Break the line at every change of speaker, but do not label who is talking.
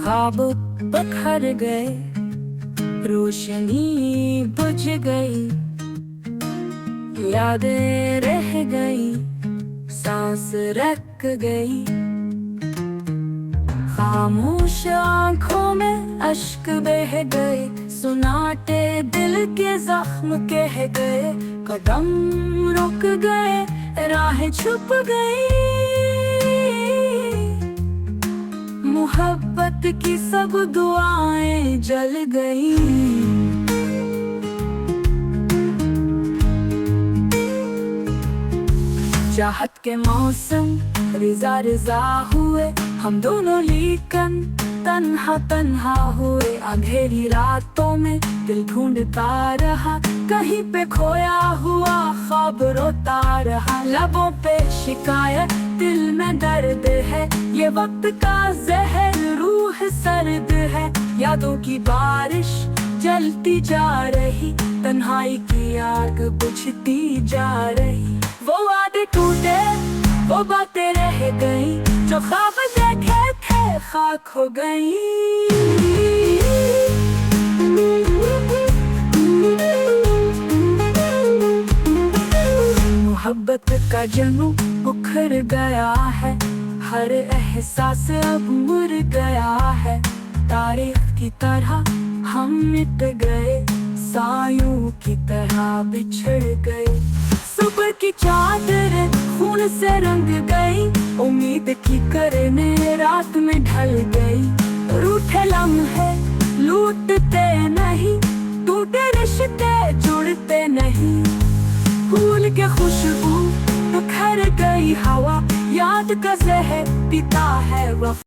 ख्वाब बिखर गए, रोशनी बुझ गई, यादें रह गई, सांस रख गई। खामोश आंखों में अश्क बह गए, सुनाटे दिल के जख्म कह गए। कदम रुक गए, राहें छुप गई, मोहब्बत की सब दुआएं जल गई। चाहत के मौसम रिजा रिजा हुए, हम दोनों लेकिन तन्हा तन्हा हुए। अंधेरी रातों में दिल ढूंढता रहा, कहीं पे खोया हुआ ख्वाब रोता रहा। लबों पे शिकायत, दिल में दर्द है, ये वक्त का जहर रूह सर्द है। यादों की बारिश जलती जा रही, तन्हाई की आग बुझती जा रही। वो वादे टूटे, वो बातें रह गई, जो ख्वाब देखे थे खाक हो गई। मोहब्बत का जनू उखड़ गया है, हर एहसास अब मुर गया है। तारीख की तरह हम मिट गए, सायों की तरह बिछड़ गए। सुबह की चादर खून से रंग गई, उम्मीद की करने रात में ढल गई। रूठे लम्हे लूटते नहीं, टूटे रिश्ते जुड़ते नहीं। फूल के खुशबू बिखर गई हवा, याद का जहर पीता है वफा।